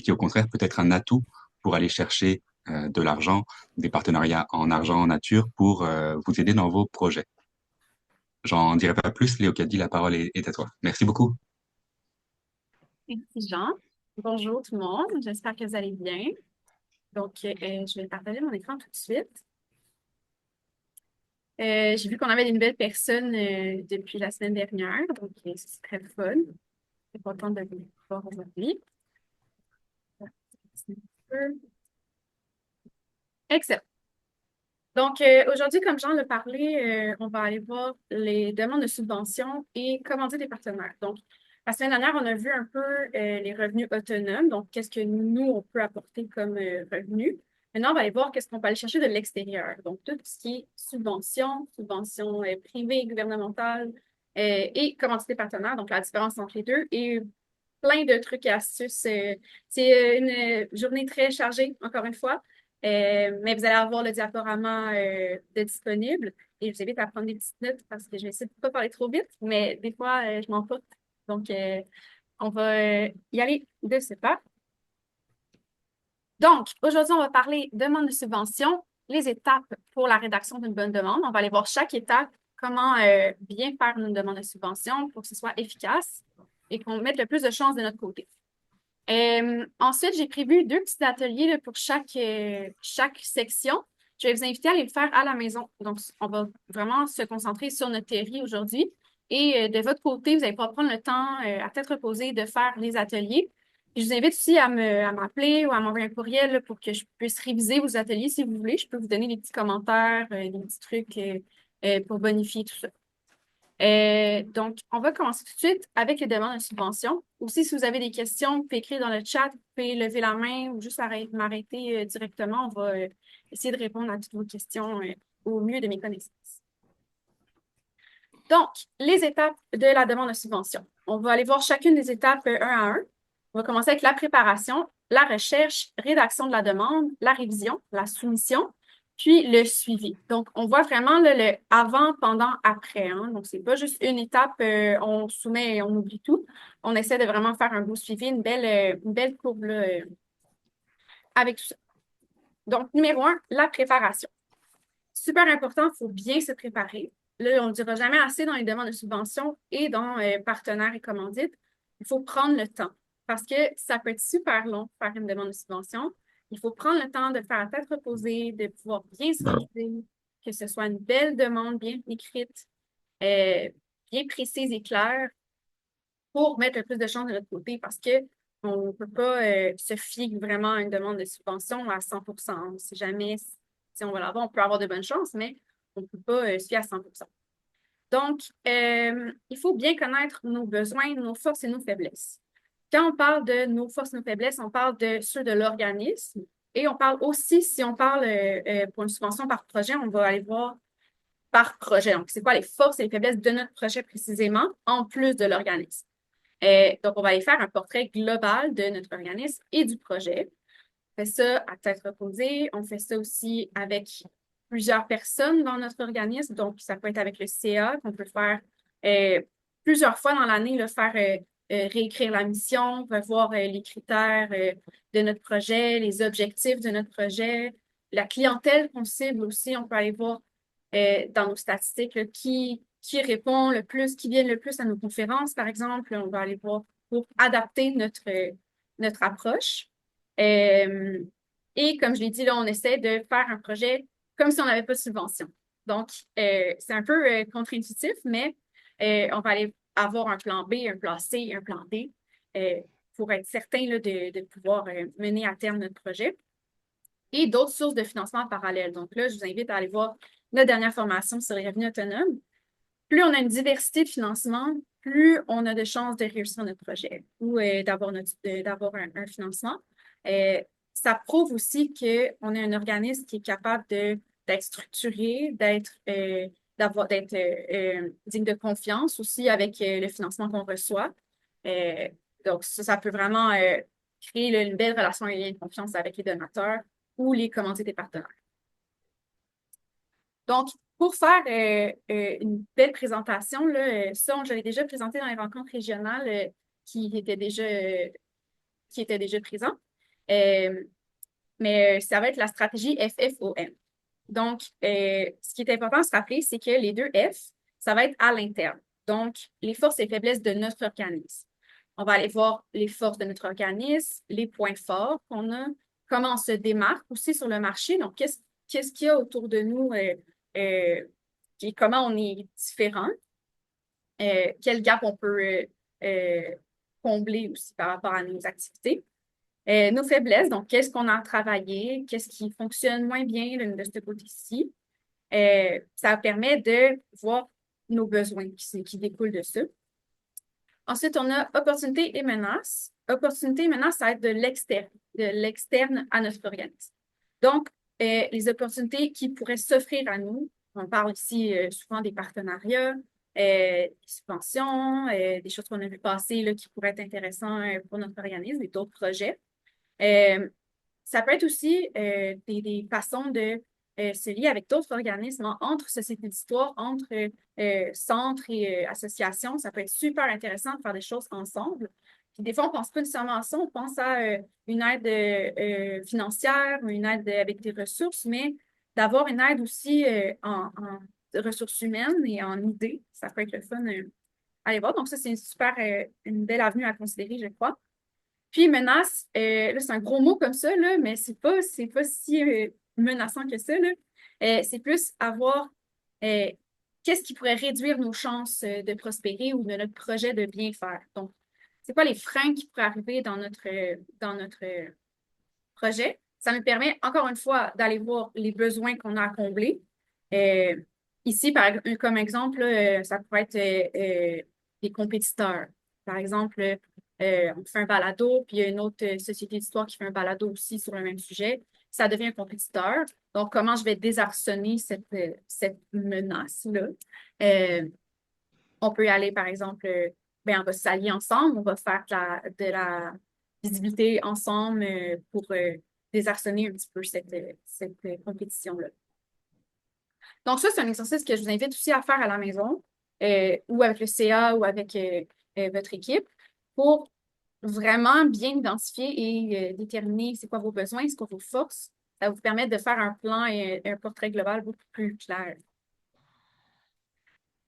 qui au contraire peut être un atout pour aller chercher de l'argent, des partenariats en argent, en nature, pour vous aider dans vos projets. J'en dirai pas plus. Léo Caddy, la parole est à toi. Merci beaucoup. Merci Jean. Bonjour tout le monde, j'espère que vous allez bien. Donc, je vais partager mon écran tout de suite. J'ai vu qu'on avait des nouvelles personnes depuis la semaine dernière, donc c'est très fun. Je suis contente de vous voir aujourd'hui. Excellent. Donc, aujourd'hui, comme Jean l'a parlé, on va aller voir les demandes de subventions et commander des partenaires. Donc, la semaine dernière, on a vu un peu les revenus autonomes. Donc, qu'est-ce que nous, on peut apporter comme revenus. Maintenant, on va aller voir qu'est-ce qu'on peut aller chercher de l'extérieur. Donc, tout ce qui est subventions privées, gouvernementales et commander des partenaires. Donc, la différence entre les deux et plein de trucs et astuces. C'est une journée très chargée, encore une fois. Mais vous allez avoir le diaporama de disponible et je vous invite à prendre des petites notes parce que je vais essayer de ne pas parler trop vite, mais des fois, je m'emporte. Donc, on va y aller de ce pas. Donc, aujourd'hui, on va parler demande de subvention, les étapes pour la rédaction d'une bonne demande. On va aller voir chaque étape, comment bien faire une demande de subvention pour que ce soit efficace et qu'on mette le plus de chances de notre côté. Ensuite, j'ai prévu deux petits ateliers là, pour chaque section. Je vais vous inviter à les faire à la maison. Donc, on va vraiment se concentrer sur notre théorie aujourd'hui. Et de votre côté, vous allez pouvoir prendre le temps à tête reposée de faire les ateliers. Puis je vous invite aussi à m'appeler ou à m'envoyer un courriel là, pour que je puisse réviser vos ateliers si vous voulez. Je peux vous donner des petits commentaires, des petits trucs pour bonifier tout ça. Donc, on va commencer tout de suite avec les demandes de subvention. Aussi, si vous avez des questions, vous pouvez écrire dans le chat, vous pouvez lever la main ou juste m'arrêter directement. On va essayer de répondre à toutes vos questions au mieux de mes connaissances. Donc, les étapes de la demande de subvention. On va aller voir chacune des étapes un à un. On va commencer avec la préparation, la recherche, rédaction de la demande, la révision, la soumission, puis le suivi. Donc, on voit vraiment là, le avant, pendant, après. Hein. Donc, c'est pas juste une étape, on soumet et on oublie tout. On essaie de vraiment faire un beau suivi, une belle courbe là, avec tout ça. Donc, numéro un, la préparation. Super important, il faut bien se préparer. Là, on ne dira jamais assez dans les demandes de subvention et dans partenaires et commandites. Il faut prendre le temps parce que ça peut être super long faire une demande de subvention. Il faut prendre le temps de faire la tête reposée, de pouvoir bien se réviser, que ce soit une belle demande bien écrite, euh, bien précise et claire pour mettre le plus de chances de notre côté parce que on ne peut pas se fier vraiment à une demande de subvention à 100%. On ne sait jamais si on va l'avoir. On peut avoir de bonnes chances, mais on ne peut pas se fier à 100%. Donc, il faut bien connaître nos besoins, nos forces et nos faiblesses. Quand on parle de nos forces et nos faiblesses, on parle de ceux de l'organisme et on parle aussi, si on parle pour une subvention par projet, on va aller voir par projet. Donc, c'est quoi les forces et les faiblesses de notre projet précisément, en plus de l'organisme. Donc, on va aller faire un portrait global de notre organisme et du projet. On fait ça à tête reposée. On fait ça aussi avec plusieurs personnes dans notre organisme. Donc, ça peut être avec le CA qu'on peut faire euh, plusieurs fois dans l'année, faire réécrire la mission, revoir les critères de notre projet, les objectifs de notre projet, la clientèle qu'on cible aussi. On peut aller voir dans nos statistiques là, qui répond le plus, qui vient le plus à nos conférences, par exemple. On va aller voir pour adapter notre approche. Euh, et comme je l'ai dit, là, on essaie de faire un projet comme si on n'avait pas de subvention. Donc, c'est un peu contre-intuitif, mais on va aller avoir un plan B, un plan C, un plan D euh, pour être certain là, de pouvoir mener à terme notre projet et d'autres sources de financement en parallèle. Donc là, je vous invite à aller voir notre dernière formation sur les revenus autonomes. Plus on a une diversité de financement, plus on a de chances de réussir notre projet ou d'avoir un financement. Euh, Ça prouve aussi qu'on est un organisme qui est capable d'être structuré, d'être digne de confiance aussi avec le financement qu'on reçoit. Euh, donc, ça peut vraiment créer là, une belle relation et un lien de confiance avec les donateurs ou les commandités des partenaires. Donc, pour faire une belle présentation, là, ça, je l'ai déjà présenté dans les rencontres régionales qui étaient déjà présents. Mais ça va être la stratégie FFOM. Donc, ce qui est important de se rappeler, c'est que les deux F, ça va être à l'interne. Donc, les forces et faiblesses de notre organisme. On va aller voir les forces de notre organisme, les points forts qu'on a, comment on se démarque aussi sur le marché. Donc, qu'est-ce qu'il y a autour de nous et comment on est différent, quel gap on peut combler aussi par rapport à nos activités. Nos faiblesses, donc qu'est-ce qu'on a travaillé, qu'est-ce qui fonctionne moins bien de ce côté-ci. Ça permet de voir nos besoins qui découlent de ça. Ensuite, on a opportunité et menace. Opportunité et menace, ça va être de l'externe à notre organisme. Donc, les opportunités qui pourraient s'offrir à nous, on parle ici souvent des partenariats, des subventions, des choses qu'on a vues passer là, qui pourraient être intéressantes pour notre organisme et d'autres projets. Euh, Ça peut être aussi des façons de se lier avec d'autres organismes, entre sociétés d'histoire, entre centres et associations. Ça peut être super intéressant de faire des choses ensemble. Puis des fois, on ne pense pas nécessairement à ça, on pense à une aide financière ou une aide avec des ressources, mais d'avoir une aide aussi en ressources humaines et en idées, ça peut être le fun à aller voir. Donc ça, c'est une belle avenue à considérer, je crois. Puis menace, là, c'est un gros mot comme ça, là, mais c'est pas si menaçant que ça, là. C'est plus avoir euh, qu'est-ce qui pourrait réduire nos chances de prospérer ou de notre projet de bien faire. Donc, c'est quoi les freins qui pourraient arriver dans notre projet? Ça nous permet, encore une fois, d'aller voir les besoins qu'on a à combler. Euh, Ici, comme exemple, là, ça pourrait être des compétiteurs. Par exemple, on fait un balado, puis il y a une autre société d'histoire qui fait un balado aussi sur le même sujet. Ça devient un compétiteur. Donc, comment je vais désarçonner cette menace-là? Euh, on peut y aller, par exemple, ben, on va s'allier ensemble, on va faire de la visibilité ensemble pour désarçonner un petit peu cette compétition-là. Donc, ça, c'est un exercice que je vous invite aussi à faire à la maison ou avec le CA ou avec votre équipe pour vraiment bien identifier et déterminer c'est quoi vos besoins, c'est quoi vos forces. Ça va vous permettre de faire un plan et un portrait global beaucoup plus clair.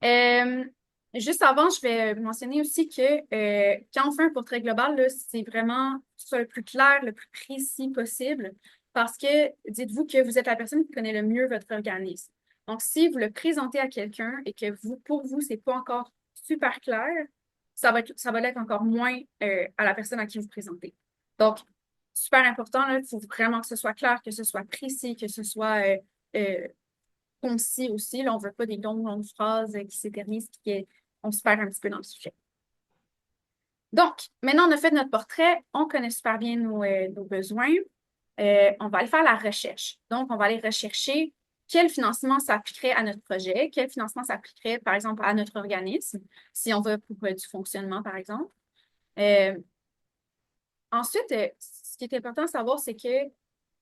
Euh, Juste avant, je vais mentionner aussi que quand on fait un portrait global, là, c'est vraiment que ce soit le plus clair, le plus précis possible, parce que dites-vous que vous êtes la personne qui connaît le mieux votre organisme. Donc, si vous le présentez à quelqu'un et que pour vous, c'est pas encore super clair, ça va l'être encore moins à la personne à qui vous présentez. Donc, super important, là, il faut vraiment que ce soit clair, que ce soit précis, que ce soit euh, concis aussi. Là, on ne veut pas des longues phrases qui s'éternisent et qu'on se perd un petit peu dans le sujet. Donc, maintenant, on a fait notre portrait, on connaît super bien nos besoins. On va aller faire la recherche. Donc, on va aller rechercher quel financement s'appliquerait à notre projet, quel financement s'appliquerait, par exemple, à notre organisme, si on veut pour du fonctionnement, par exemple. Euh, Ensuite, ce qui est important à savoir, c'est que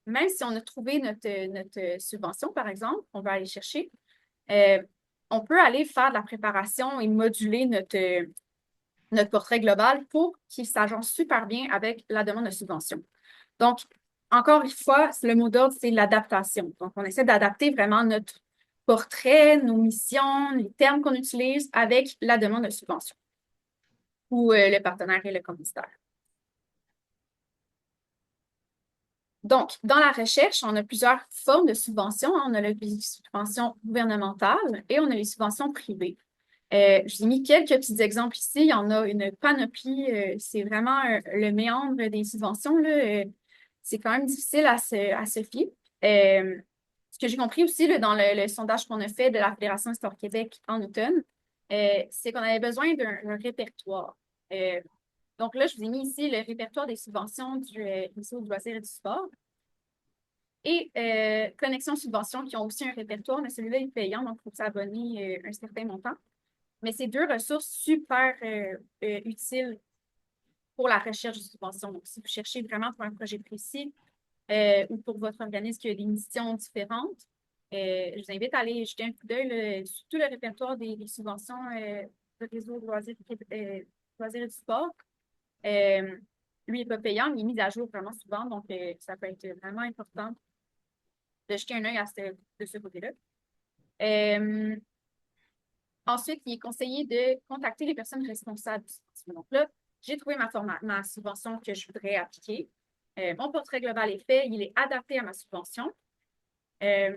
même si on a trouvé notre subvention, par exemple, on va aller chercher, euh, on peut aller faire de la préparation et moduler notre portrait global pour qu'il s'agence super bien avec la demande de subvention. Donc, encore une fois, le mot d'ordre, c'est l'adaptation. Donc, on essaie d'adapter vraiment notre portrait, nos missions, les termes qu'on utilise avec la demande de subvention ou le partenaire et le commissaire. Donc, dans la recherche, on a plusieurs formes de subventions. On a les subventions gouvernementales et on a les subventions privées. Je vous ai mis quelques petits exemples ici. Il y en a une panoplie. C'est vraiment le méandre des subventions, là. C'est quand même difficile à se fier. Ce que j'ai compris aussi là, dans le sondage qu'on a fait de la Fédération Histoire Québec en automne, c'est qu'on avait besoin d'un répertoire. Donc là, je vous ai mis ici le répertoire des subventions du réseau du loisir et du sport. Et Connexion Subvention, qui ont aussi un répertoire, mais celui-là est payant, donc il faut s'abonner un certain montant. Mais c'est deux ressources super utiles pour la recherche de subventions. Donc, si vous cherchez vraiment pour un projet précis ou pour votre organisme qui a des missions différentes, je vous invite à aller jeter un coup d'œil sur tout le répertoire des subventions de réseau de loisirs et du sport. lui n'est pas payant, mais il est mis à jour vraiment souvent, donc ça peut être vraiment important de jeter un œil de ce côté-là. Euh, Ensuite, il est conseillé de contacter les personnes responsables. Donc là, j'ai trouvé ma subvention que je voudrais appliquer. Mon portrait global est fait, il est adapté à ma subvention. Euh,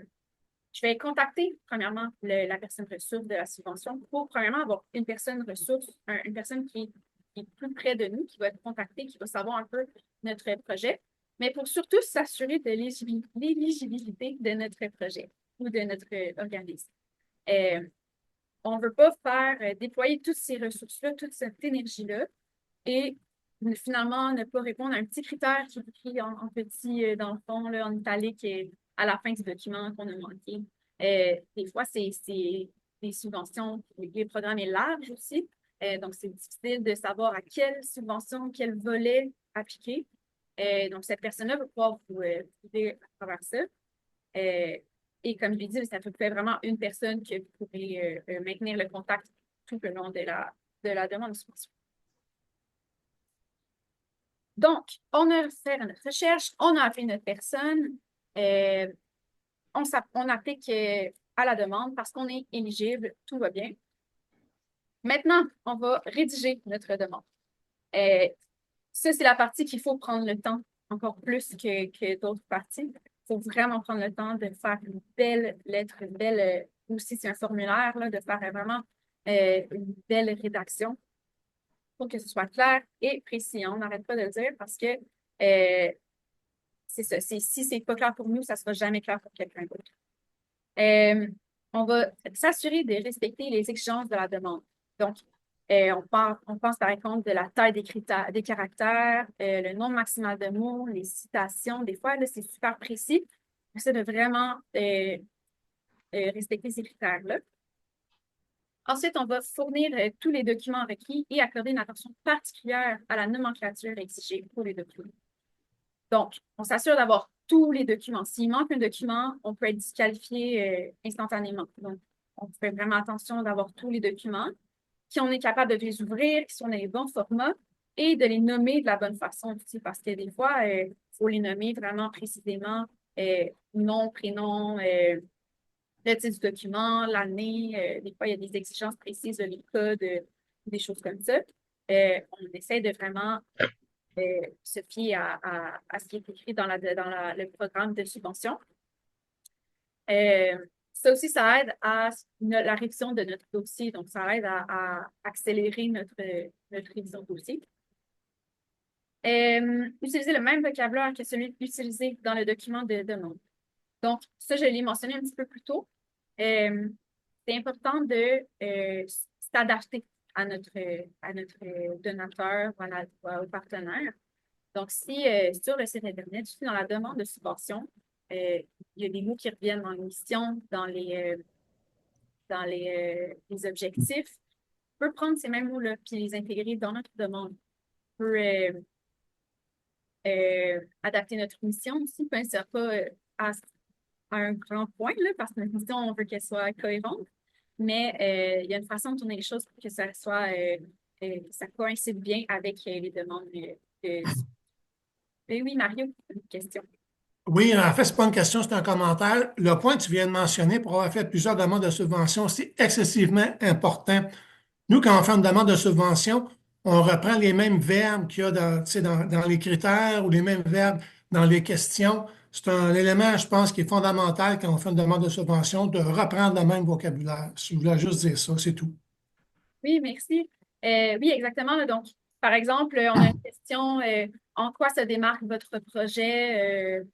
je vais contacter, premièrement, la personne ressource de la subvention pour, premièrement, avoir une personne ressource, une personne qui est plus près de nous, qui va être contactée, qui va savoir un peu notre projet, mais pour surtout s'assurer de l'éligibilité de notre projet ou de notre organisme. Euh, on ne veut pas faire déployer toutes ces ressources-là, toute cette énergie-là, et finalement ne pas répondre à un petit critère qui est écrit en petit dans le fond, là, en italique, à la fin du document qu'on a manqué. Des fois, c'est des subventions, les programmes est large aussi, donc c'est difficile de savoir à quelle subvention, quel volet appliquer. Donc, cette personne-là va pouvoir vous aider à travers ça. Euh, et comme je l'ai dit, ça peut être vraiment une personne qui pourrait maintenir le contact tout le long de la demande de subvention. Donc, on a fait notre recherche, on a appelé notre personne, euh, on applique à la demande parce qu'on est éligible, tout va bien. Maintenant, on va rédiger notre demande. Euh, Ça, c'est la partie qu'il faut prendre le temps, encore plus que d'autres parties. Il faut vraiment prendre le temps de faire une belle lettre, une belle, aussi c'est un formulaire, là, de faire vraiment une belle rédaction pour que ce soit clair et précis. On n'arrête pas de le dire parce que c'est ça. Si c'est pas clair pour nous, ça sera jamais clair pour quelqu'un d'autre. Euh, on va s'assurer de respecter les exigences de la demande. Donc, on pense par exemple de la taille des caractères, le nombre maximal de mots, les citations. Des fois, là, c'est super précis. On essaie de vraiment respecter ces critères-là. Ensuite, on va fournir tous les documents requis et accorder une attention particulière à la nomenclature exigée pour les documents. Donc, on s'assure d'avoir tous les documents. S'il manque un document, on peut être disqualifié instantanément. Donc, on fait vraiment attention d'avoir tous les documents, qu'on est capable de les ouvrir, qu'ils sont dans les bons formats et de les nommer de la bonne façon aussi, parce que des fois, il faut les nommer vraiment précisément, nom, prénom, le titre du document, l'année. Des fois, il y a des exigences précises, les codes, des choses comme ça. On essaie de vraiment se fier à ce qui est écrit dans le programme de subvention. Ça aussi, ça aide à la révision de notre dossier. Donc, ça aide à accélérer notre révision de dossier. Utiliser le même vocabulaire que celui utilisé dans le document de demande. Donc, ça, je l'ai mentionné un petit peu plus tôt. C'est important de s'adapter à notre donateur, au partenaire. Donc, si sur le site Internet, dans la demande de subvention, il y a des mots qui reviennent dans l'émission, dans les objectifs, on peut prendre ces mêmes mots-là puis les intégrer dans notre demande. On peut adapter notre mission aussi, puis ça pas à, à un grand point, là, parce que notre mission, on veut qu'elle soit cohérente, mais il y a une façon de tourner les choses pour que ça soit, que ça coïncide bien avec les demandes de... Oui, Mario, une question. Oui, en fait, ce n'est pas une question, c'est un commentaire. Le point que tu viens de mentionner pour avoir fait plusieurs demandes de subvention, c'est excessivement important. Nous, quand on fait une demande de subvention, on reprend les mêmes verbes qu'il y a dans les critères ou les mêmes verbes dans les questions. C'est un élément, je pense, qui est fondamental quand on fait une demande de subvention, de reprendre le même vocabulaire. Je voulais juste dire ça, c'est tout. Oui, merci. Oui, exactement. Là. Donc, par exemple, on a une question, en quoi se démarque votre projet?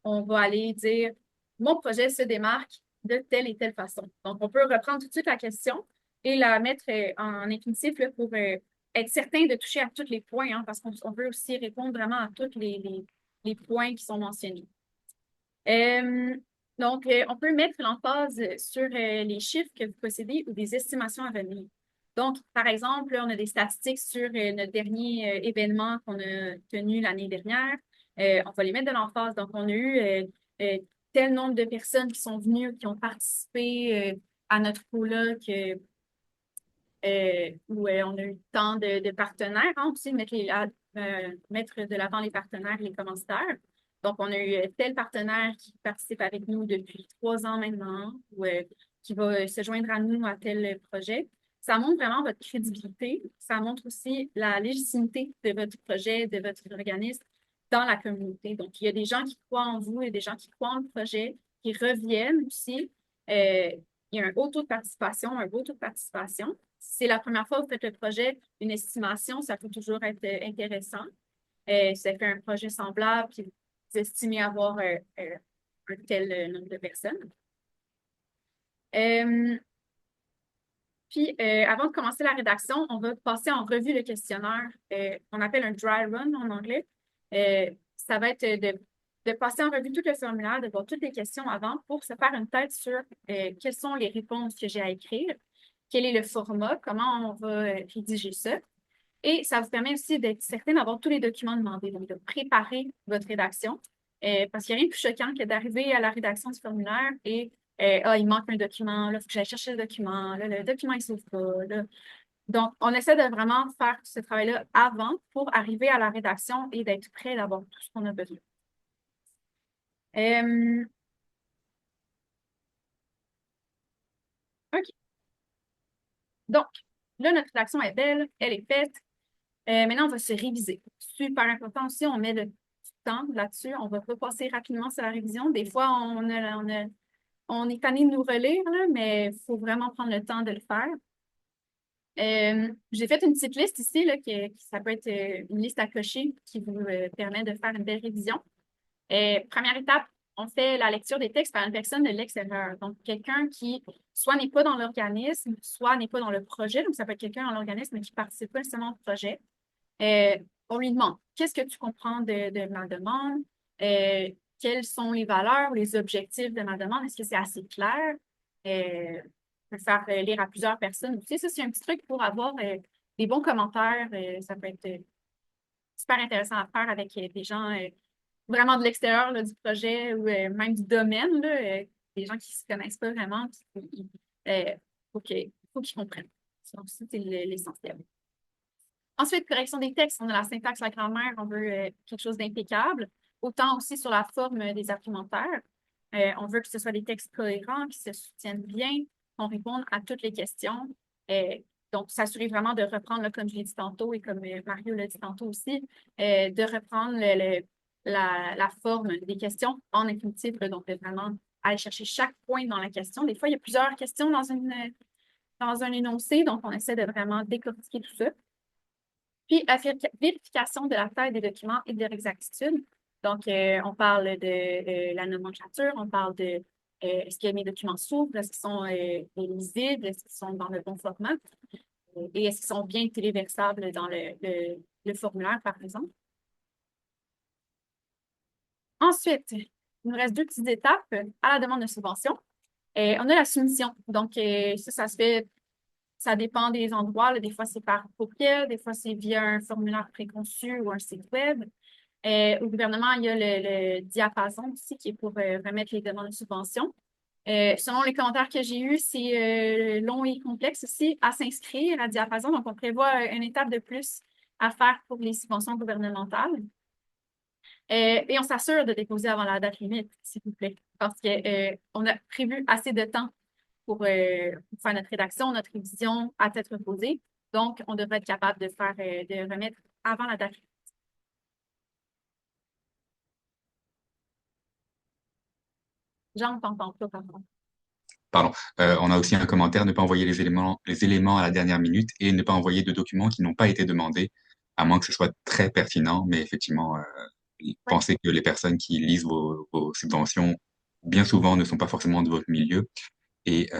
On va aller dire, mon projet se démarque de telle et telle façon. Donc, on peut reprendre tout de suite la question et la mettre en infinitif là, pour être certain de toucher à tous les points, hein, parce qu'on veut aussi répondre vraiment à tous les points qui sont mentionnés. Euh, donc, on peut mettre l'emphase sur les chiffres que vous possédez ou des estimations à venir. Donc, par exemple, on a des statistiques sur notre dernier événement qu'on a tenu l'année dernière. On va les mettre de l'emphase. Donc, on a eu tel nombre de personnes qui sont venues, qui ont participé à notre colloque, où on a eu tant de partenaires, hein, aussi, mettre mettre de l'avant les partenaires et les commanditaires. Donc, on a eu tel partenaire qui participe avec nous depuis 3 ans maintenant ou qui va se joindre à nous à tel projet. Ça montre vraiment votre crédibilité. Ça montre aussi la légitimité de votre projet, de votre organisme dans la communauté. Donc, il y a des gens qui croient en vous et des gens qui croient en le projet, qui reviennent aussi. Il y a un haut taux de participation, un beau taux de participation. Si c'est la première fois que vous faites le projet, une estimation, ça peut toujours être intéressant. Si vous fait un projet semblable, puis vous estimez avoir un tel nombre de personnes. Puis, avant de commencer la rédaction, on va passer en revue le questionnaire. On appelle un dry run en anglais. Ça va être de passer en revue tout le formulaire, de voir toutes les questions avant pour se faire une tête sur quelles sont les réponses que j'ai à écrire, quel est le format, comment on va rédiger ça. Et ça vous permet aussi d'être certain d'avoir tous les documents demandés, donc de préparer votre rédaction. Parce qu'il n'y a rien de plus choquant que d'arriver à la rédaction du formulaire et il manque un document, là, il faut que j'aille chercher le document, là, le document il ne s'ouvre pas. Là. Donc, on essaie de vraiment faire ce travail-là avant pour arriver à la rédaction et d'être prêt d'avoir tout ce qu'on a besoin. OK. Donc, là, notre rédaction est belle, elle est faite. Maintenant, on va se réviser. Super important aussi, on met du temps là-dessus. On va pas passer rapidement sur la révision. Des fois, on est tanné de nous relire, là, mais il faut vraiment prendre le temps de le faire. J'ai fait une petite liste ici, là, ça peut être une liste à cocher qui vous permet de faire une belle révision. Première étape, on fait la lecture des textes par une personne de l'extérieur. Donc, quelqu'un qui soit n'est pas dans l'organisme, soit n'est pas dans le projet. Donc, ça peut être quelqu'un dans l'organisme mais qui ne participe pas nécessairement au projet. On lui demande, qu'est-ce que tu comprends de ma demande? Quelles sont les valeurs ou les objectifs de ma demande? Est-ce que c'est assez clair? On peut faire lire à plusieurs personnes aussi. Ça, c'est un petit truc pour avoir des bons commentaires. Ça peut être super intéressant à faire avec des gens vraiment de l'extérieur là, du projet ou même du domaine, là, des gens qui ne se connaissent pas vraiment. Faut qu'ils comprennent. Donc, ça, c'est l'essentiel. Ensuite, correction des textes, on a la syntaxe, la grammaire, on veut quelque chose d'impeccable. Autant aussi sur la forme des argumentaires. On veut que ce soit des textes cohérents, qui se soutiennent bien, qu'on réponde à toutes les questions. Donc, s'assurer vraiment de reprendre, là, comme je l'ai dit tantôt et comme Mario l'a dit tantôt aussi, de reprendre la forme des questions en infinitif. Donc, de vraiment aller chercher chaque point dans la question. Des fois, il y a plusieurs questions dans un énoncé, donc on essaie de vraiment décortiquer tout ça. Puis, la vérification de la taille des documents et de leur exactitude. Donc, on parle de la nomenclature, on parle de est-ce que mes documents s'ouvrent, est-ce qu'ils sont lisibles, est-ce qu'ils sont dans le bon format et est-ce qu'ils sont bien téléversables dans le formulaire, par exemple. Ensuite, il nous reste 2 petites étapes à la demande de subvention. On a la soumission. Donc, ça se fait. Ça dépend des endroits. Là. Des fois, c'est par courriel, des fois, c'est via un formulaire préconçu ou un site web. Au gouvernement, il y a le diapason aussi qui est pour remettre les demandes de subvention. Selon les commentaires que j'ai eus, c'est long et complexe aussi à s'inscrire à diapason. Donc, on prévoit une étape de plus à faire pour les subventions gouvernementales. Et on s'assure de déposer avant la date limite, s'il vous plaît, parce qu'on a prévu assez de temps pour faire notre rédaction, notre révision à tête reposée. Donc, on devrait être capable de remettre avant la date. Jean, t'entends pas, pardon. Pardon. On a aussi un commentaire, ne pas envoyer les éléments à la dernière minute et ne pas envoyer de documents qui n'ont pas été demandés, à moins que ce soit très pertinent. Mais effectivement, pensez que les personnes qui lisent vos subventions, bien souvent, ne sont pas forcément de votre milieu et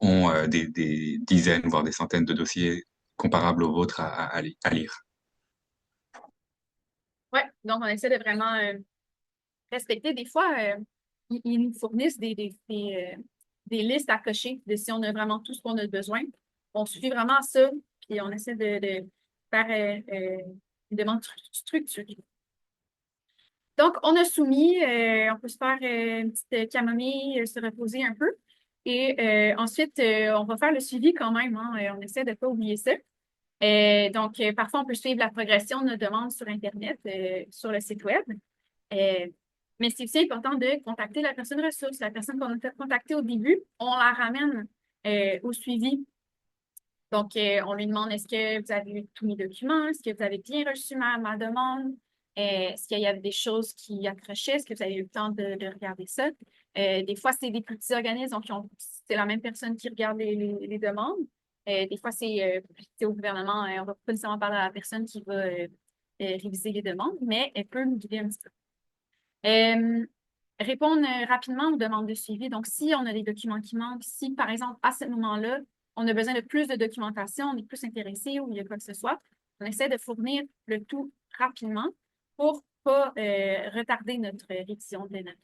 ont des dizaines, voire des centaines de dossiers comparables aux vôtres à lire. Oui, donc on essaie de vraiment respecter. Des fois, ils nous fournissent des listes à cocher de si on a vraiment tout ce qu'on a besoin. On suit vraiment ça, puis on essaie de faire une demande structurée. Donc, on a soumis, on peut se faire une petite camomille, se reposer un peu. Et ensuite, on va faire le suivi quand même. Hein, on essaie de ne pas oublier ça. Parfois, on peut suivre la progression de nos demandes sur Internet, sur le site Web. Euh, mais c'est aussi important de contacter la personne ressource. La personne qu'on a contactée au début, on la ramène au suivi. Donc, on lui demande, est-ce que vous avez eu tous mes documents? Est-ce que vous avez bien reçu ma demande? Est-ce qu'il y avait des choses qui accrochaient? Est-ce que vous avez eu le temps de regarder ça? Des fois, c'est des plus petits organismes, donc c'est la même personne qui regarde les demandes. Des fois, c'est au gouvernement, on ne va pas nécessairement parler à la personne qui va réviser les demandes, mais elle peut nous guider un petit peu. Répondre rapidement aux demandes de suivi. Donc, si on a des documents qui manquent, si, par exemple, à ce moment-là, on a besoin de plus de documentation, on est plus intéressé ou il y a quoi que ce soit, on essaie de fournir le tout rapidement pour ne pas retarder notre révision de notre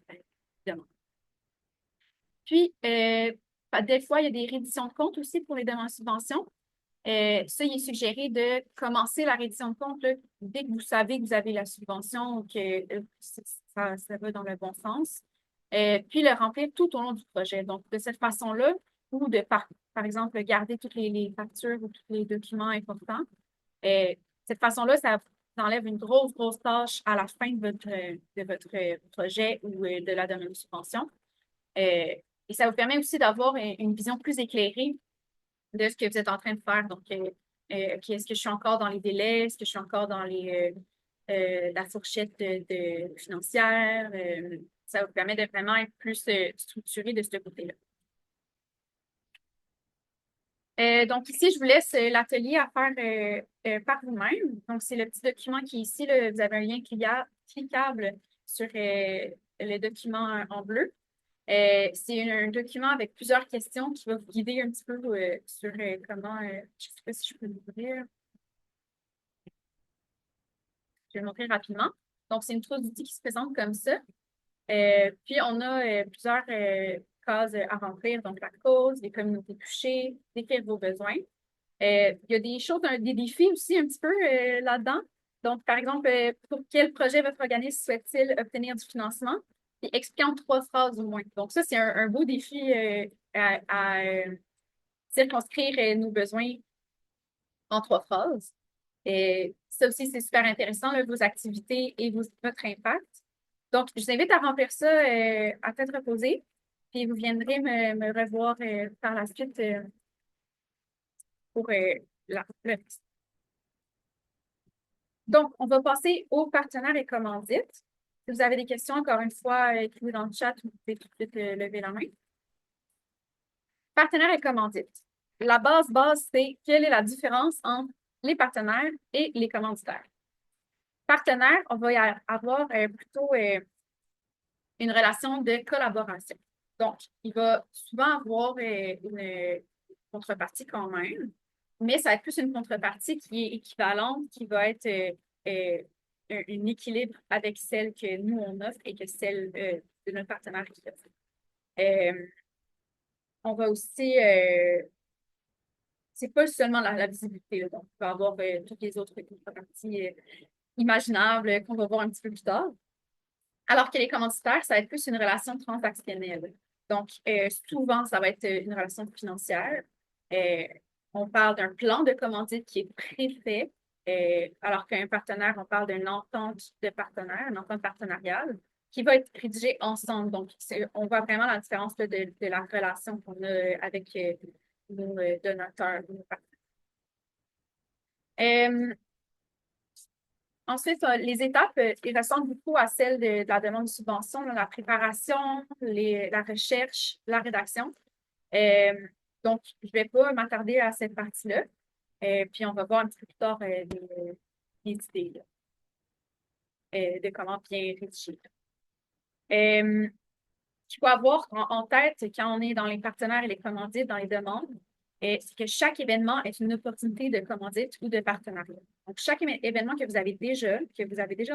demande. Puis, des fois, il y a des redditions de compte aussi pour les demandes de subvention. Ça, il est suggéré de commencer la reddition de compte là, dès que vous savez que vous avez la subvention ou que ça va dans le bon sens. Puis le remplir tout au long du projet. Donc, de cette façon-là, ou de, par exemple, garder toutes les factures ou tous les documents importants. Cette façon-là, ça vous enlève une grosse tâche à la fin de votre projet ou de la demande de subvention. Et ça vous permet aussi d'avoir une vision plus éclairée de ce que vous êtes en train de faire. Donc, est-ce que je suis encore dans les délais? Est-ce que je suis encore dans la fourchette financière? Ça vous permet de vraiment être plus structuré de ce côté-là. Donc, ici, je vous laisse l'atelier à faire par vous-même. Donc, c'est le petit document qui est ici. Là, vous avez un lien cliquable sur le document en bleu. C'est un document avec plusieurs questions qui va vous guider un petit peu sur comment, je ne sais pas si je peux l'ouvrir. Je vais le montrer rapidement. Donc, c'est une trousse d'outils qui se présente comme ça. Puis, on a plusieurs cases à remplir. Donc, la cause, les communautés touchées, décrire vos besoins. Il y a des choses, des défis aussi un petit peu là-dedans. Donc, par exemple, pour quel projet votre organisme souhaite-t-il obtenir du financement? Et expliquer en 3 phrases au moins. Donc, ça, c'est un beau défi à circonscrire nos besoins en 3 phrases. Et ça aussi, c'est super intéressant, là, vos activités et votre impact. Donc, je vous invite à remplir ça à tête reposée. Puis, vous viendrez me revoir par la suite pour le reste. Donc, on va passer aux partenaires et commandites. Si vous avez des questions, encore une fois, écrivez dans le chat ou vous pouvez tout de suite lever la main. Partenaires et commandites. La base, c'est quelle est la différence entre les partenaires et les commanditaires. Partenaire, on va y avoir plutôt une relation de collaboration. Donc, il va souvent avoir une contrepartie quand même, mais ça va être plus une contrepartie qui est équivalente, qui va être un équilibre avec celle que nous, on offre et que celle de notre partenaire qui offre. On va aussi, c'est pas seulement la visibilité, là, donc il va y avoir toutes les autres contreparties imaginables qu'on va voir un petit peu plus tard. Alors que les commanditaires, ça va être plus une relation transactionnelle. Donc, souvent, ça va être une relation financière. On parle d'un plan de commandite qui est préfet, alors qu'un partenaire, on parle d'une entente de partenaire, une entente partenariale, qui va être rédigée ensemble. Donc, on voit vraiment la différence là, de la relation qu'on a avec nos donateurs, nos partenaires. Ensuite, les étapes, ils ressemblent beaucoup à celles de la demande de subvention, là, la préparation, la recherche, la rédaction. Donc, je ne vais pas m'attarder à cette partie-là. Puis, on va voir un petit peu plus tard des idées là, de comment bien rédiger. Il faut avoir en tête, quand on est dans les partenaires et les commandites, dans les demandes, c'est que chaque événement est une opportunité de commandite ou de partenariat. Donc, chaque événement que vous avez déjà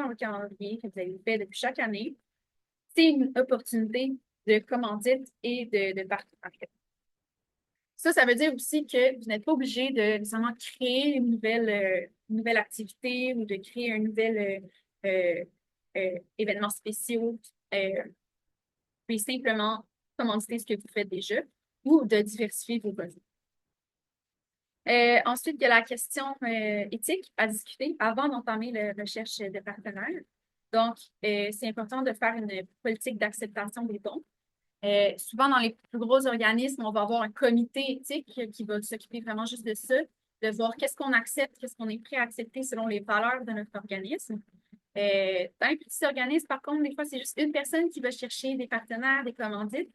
dans le calendrier, que vous avez fait depuis chaque année, c'est une opportunité de commandite et de partenariat. Ça veut dire aussi que vous n'êtes pas obligé de nécessairement créer une nouvelle activité ou de créer un nouvel événement spécial. Puis simplement commanditer ce que vous faites déjà ou de diversifier vos besoins. Ensuite, il y a la question éthique à discuter avant d'entamer la recherche de partenaires. Donc, c'est important de faire une politique d'acceptation des dons. Souvent, dans les plus gros organismes, on va avoir un comité éthique qui va s'occuper vraiment juste de ça, de voir qu'est-ce qu'on accepte, qu'est-ce qu'on est prêt à accepter selon les valeurs de notre organisme. Dans les petits organismes, par contre, des fois, c'est juste une personne qui va chercher des partenaires, des commandites.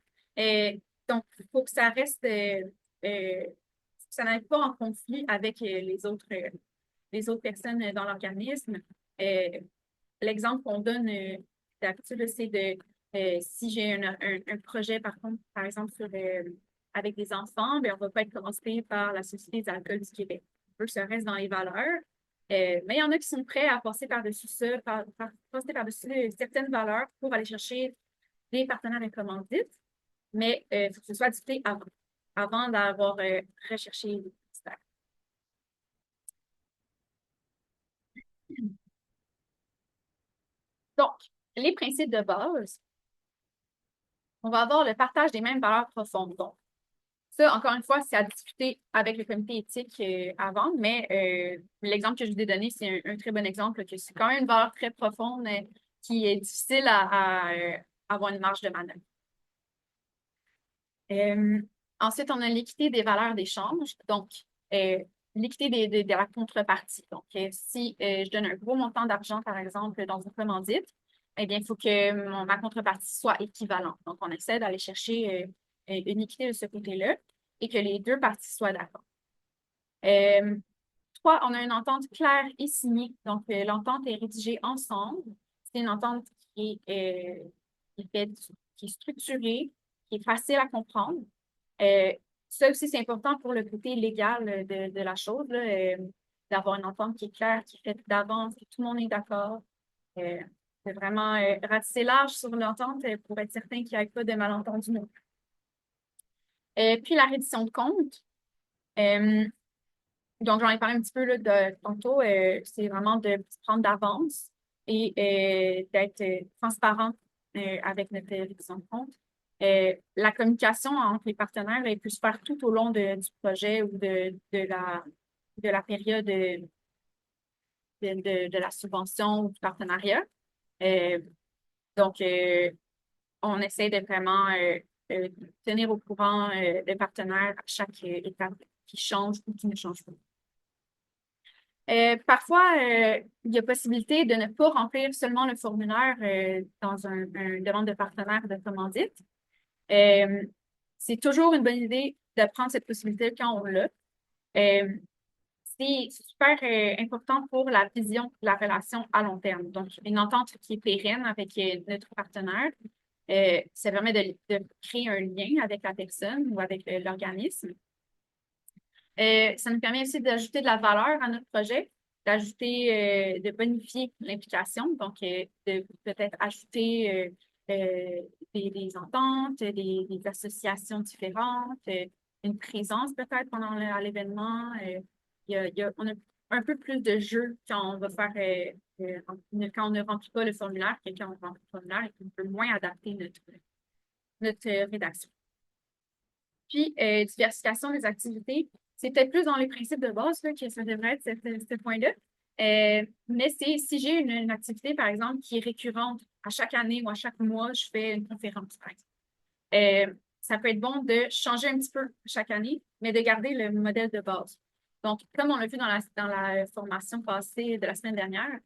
Donc, il faut que ça reste, que ça n'aille pas en conflit avec les autres personnes dans l'organisme. Euh, L'exemple qu'on donne d'habitude, c'est de si j'ai un projet, par exemple, avec des enfants, bien, on ne va pas être commencé par la Société des alcools du Québec. Eux, ça reste dans les valeurs. Mais il y en a qui sont prêts à passer par-dessus ça, passer par-dessus certaines valeurs pour aller chercher des partenaires et commandites. Mais il faut que ce soit discuté avant d'avoir recherché les ministères. Donc, les principes de base, on va avoir le partage des mêmes valeurs profondes. Donc, ça, encore une fois, c'est à discuter avec le comité éthique avant, mais l'exemple que je vous ai donné, c'est un très bon exemple, que c'est quand même une valeur très profonde qui est difficile à avoir une marge de manœuvre. Ensuite, on a l'équité des valeurs d'échange, donc l'équité de la contrepartie. Donc, si je donne un gros montant d'argent, par exemple, dans une commandite, eh bien, il faut que ma contrepartie soit équivalente. Donc, on essaie d'aller chercher une équité de ce côté-là et que les deux parties soient d'accord. Trois, on a une entente claire et signée. Donc, l'entente est rédigée ensemble. C'est une entente qui est structurée, qui est facile à comprendre. Ça aussi, c'est important pour le côté légal de la chose, là, d'avoir une entente qui est claire, qui est faite d'avance, que tout le monde est d'accord. Euh, c'est vraiment ratisser large sur l'entente pour être certain qu'il n'y ait pas de malentendu non plus. Puis la reddition de compte. Donc, j'en ai parlé un petit peu là, tantôt. C'est vraiment de se prendre d'avance et d'être transparent avec notre reddition de compte. La communication entre les partenaires elle peut se faire tout au long du projet ou de la période de la subvention ou du partenariat. Euh, donc, on essaie de vraiment euh, tenir au courant les partenaires à chaque étape qui change ou qui ne change pas. Parfois, il y a possibilité de ne pas remplir seulement le formulaire dans une demande de partenaire de commandite. Euh, c'est toujours une bonne idée de prendre cette possibilité quand on l'a. Euh, c'est super important pour la vision de la relation à long terme. Donc, une entente qui est pérenne avec notre partenaire, ça permet de créer un lien avec la personne ou avec l'organisme. Ça nous permet aussi d'ajouter de la valeur à notre projet, de bonifier l'implication, donc de peut-être ajouter des ententes, des associations différentes, une présence peut-être pendant l'événement. On a un peu plus de jeu quand on va faire, quand on ne remplit pas le formulaire que quand on remplit le formulaire et qu'on peut moins adapter notre rédaction. Puis, diversification des activités, c'est peut-être plus dans les principes de base là, que ça devrait être ce point-là. Mais c'est si j'ai une activité, par exemple, qui est récurrente à chaque année ou à chaque mois, je fais une conférence, par exemple. Ça peut être bon de changer un petit peu chaque année, mais de garder le modèle de base. Donc, comme on l'a vu dans la formation passée de la semaine dernière,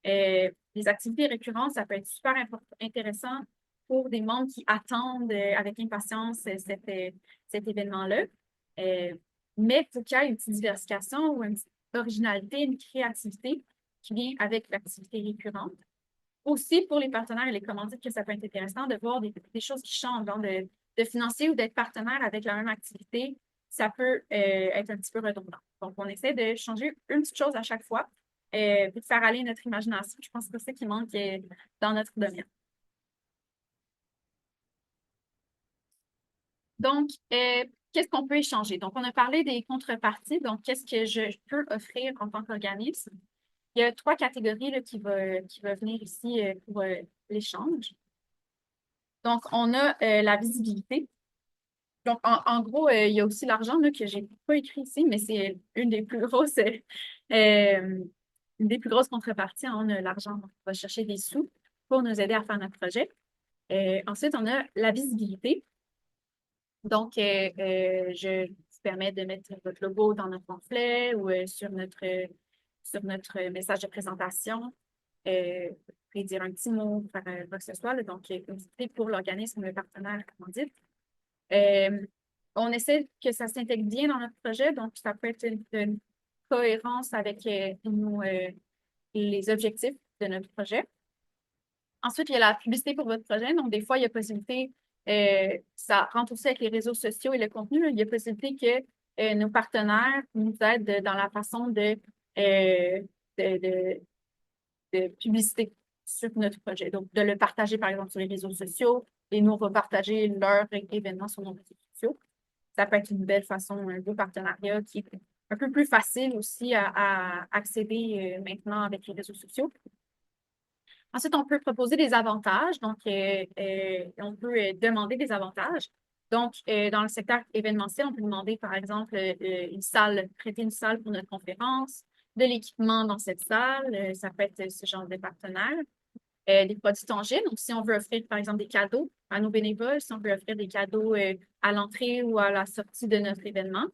les activités récurrentes, ça peut être super intéressant pour des membres qui attendent avec impatience cet événement-là. Mais il faut qu'il y ait une petite diversification ou une petite originalité, une créativité qui vient avec l'activité récurrente. Aussi, pour les partenaires et les commandites, que ça peut être intéressant de voir des choses qui changent, donc de financer ou d'être partenaire avec la même activité, ça peut être un petit peu redondant. Donc, on essaie de changer une petite chose à chaque fois, puis de faire aller notre imagination. Je pense que c'est ça qui manque dans notre domaine. Donc, qu'est-ce qu'on peut échanger? Donc, on a parlé des contreparties. Donc, qu'est-ce que je peux offrir en tant qu'organisme? Il y a trois catégories là, qui vont venir ici pour l'échange. Donc, on a la visibilité. Donc, en gros, il y a aussi l'argent là, que j'ai pas écrit ici, mais c'est euh, une des plus grosses contreparties. Hein, on a l'argent, on va chercher des sous pour nous aider à faire notre projet. Ensuite, on a la visibilité. Donc, je vous permets de mettre votre logo dans notre pamphlet ou sur notre message de présentation. Vous pouvez dire un petit mot, faire quoi que ce soit. Là. Donc, une visibilité pour l'organisme, le partenaire, comment dire. On essaie que ça s'intègre bien dans notre projet, donc ça peut être une cohérence avec les objectifs de notre projet. Ensuite, il y a la publicité pour votre projet. Donc, des fois, il y a possibilité, ça rentre aussi avec les réseaux sociaux et le contenu, là, il y a possibilité que nos partenaires nous aident dans la façon euh, de, de, de publicité sur notre projet. Donc, de le partager, par exemple, sur les réseaux sociaux et nous, on va partager leur événement sur nos réseaux sociaux. Ça peut être une belle façon, un beau partenariat qui est un peu plus facile aussi à accéder maintenant avec les réseaux sociaux. Ensuite, on peut proposer des avantages. Donc, on peut demander des avantages. Donc, dans le secteur événementiel, on peut demander, par exemple, une salle, prêter une salle pour notre conférence, de l'équipement dans cette salle. Ça peut être ce genre de partenaire. Des produits tangibles. Donc, si on veut offrir, par exemple, des cadeaux à nos bénévoles, si on veut offrir des cadeaux à l'entrée ou à la sortie de notre événement,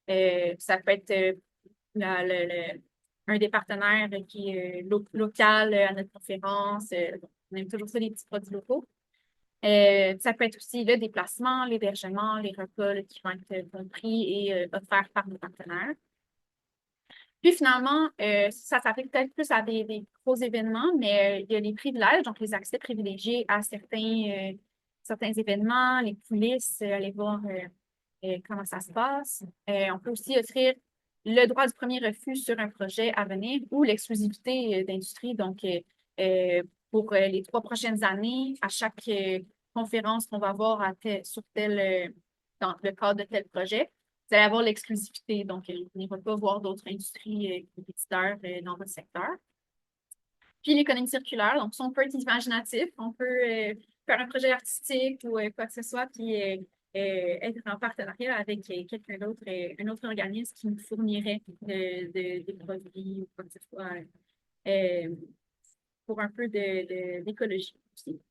ça peut être un des partenaires qui est local à notre conférence. On aime toujours ça, les petits produits locaux. Ça peut être aussi le déplacement, l'hébergement, les repas là, qui vont être compris et offerts par nos partenaires. Puis finalement, ça s'applique peut-être plus à des gros événements, mais il y a les privilèges, donc les accès privilégiés à certains événements, les coulisses, aller voir comment ça se passe. On peut aussi offrir le droit du premier refus sur un projet à venir ou l'exclusivité d'industrie. Donc, pour les 3 prochaines années, à chaque conférence qu'on va avoir dans le cadre de tel projet, vous allez avoir l'exclusivité. Donc, on n'ira pas voir d'autres industries compétiteurs dans votre secteur. Puis, l'économie circulaire. Donc, ça, on peut être imaginatif. On peut faire un projet artistique ou quoi que ce soit, puis être en partenariat avec quelqu'un d'autre, un autre organisme qui nous fournirait des produits ou quoi que ce soit euh, pour un peu d'écologie aussi.